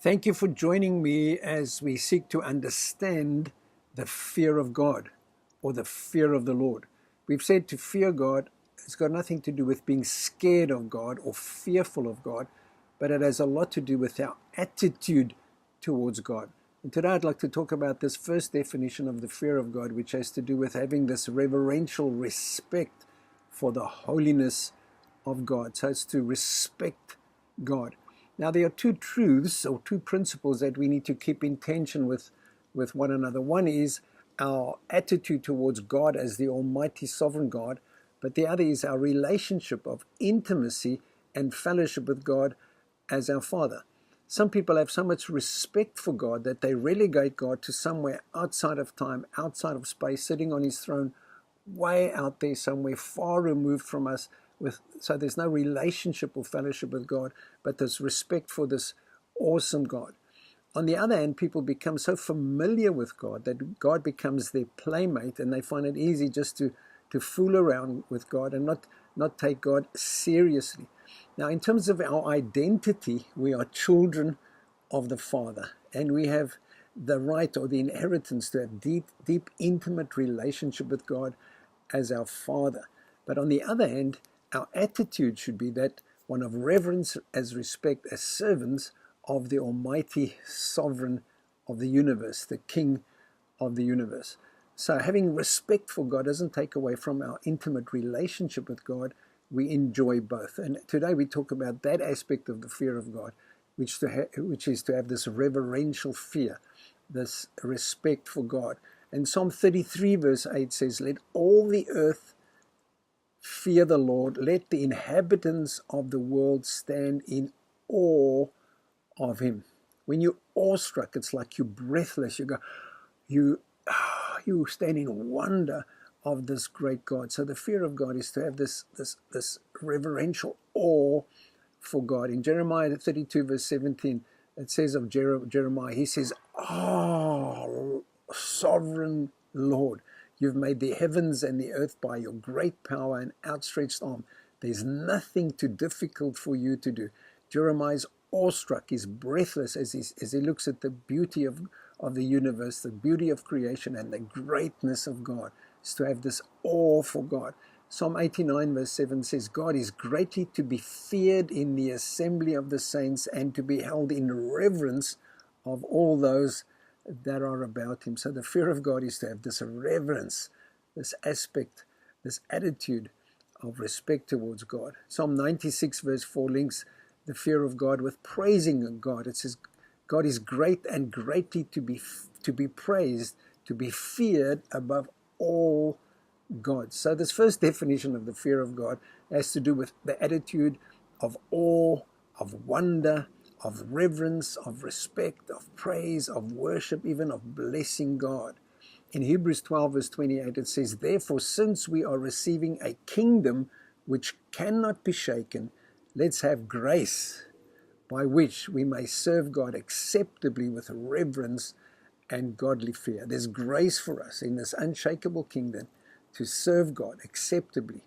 Thank you for joining me as we seek to understand the fear of God or the fear of the Lord. We've said to fear God, it's got nothing to do with being scared of God or fearful of God, but it has a lot to do with our attitude towards God. And today I'd like to talk about this first definition of the fear of God, which has to do with having this reverential respect for the holiness of God. So it's to respect God. Now, there are two truths or two principles that we need to keep in tension with one another. One is our attitude towards God as the Almighty Sovereign God, but the other is our relationship of intimacy and fellowship with God as our Father. Some people have so much respect for God that they relegate God to somewhere outside of time, outside of space, sitting on his throne, way out there somewhere, far removed from us. So there's no relationship or fellowship with God, but there's respect for this awesome God. On the other hand, people become so familiar with God that God becomes their playmate, and they find it easy just to fool around with God and not take God seriously. Now, in terms of our identity, we are children of the Father, and we have the right or the inheritance to have deep, intimate relationship with God as our Father. But on the other hand, our attitude should be that one of reverence as respect as servants of the Almighty Sovereign of the universe, the King of the universe. So having respect for God doesn't take away from our intimate relationship with God. We enjoy both. And today we talk about that aspect of the fear of God, which is to have this reverential fear, this respect for God. And Psalm 33 verse 8 says, "Let all the earth fear the Lord. Let the inhabitants of the world stand in awe of him." When you're awestruck, it's like you're breathless. You stand in wonder of this great God. So the fear of God is to have this reverential awe for God. In Jeremiah 32 verse 17, it says of Jeremiah, he says, "Oh, sovereign Lord, you've made the heavens and the earth by your great power and outstretched arm. There's nothing too difficult for you to do." Jeremiah's awestruck, he's breathless as he looks at the beauty of the universe, the beauty of creation, and the greatness of God. Is to have this awe for God. Psalm 89 verse 7 says, "God is greatly to be feared in the assembly of the saints and to be held in reverence of all those that are about him." So the fear of God is to have this reverence, this aspect, this attitude of respect towards God. Psalm 96 verse 4 links the fear of God with praising God. It says, "God is great and greatly to be praised, to be feared above all gods." So this first definition of the fear of God has to do with the attitude of awe, of wonder, of reverence, of respect, of praise, of worship, even of blessing God. In Hebrews 12 verse 28 it says, "Therefore, since we are receiving a kingdom which cannot be shaken, let's have grace by which we may serve God acceptably with reverence and godly fear." There's grace for us in this unshakable kingdom to serve God acceptably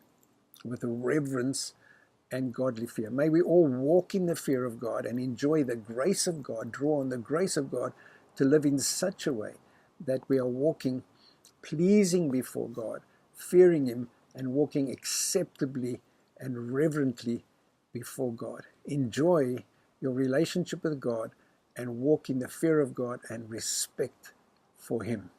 with reverence and godly fear. May we all walk in the fear of God and enjoy the grace of God, draw on the grace of God to live in such a way that we are walking pleasing before God, fearing him, and walking acceptably and reverently before God. Enjoy your relationship with God and walk in the fear of God and respect for him.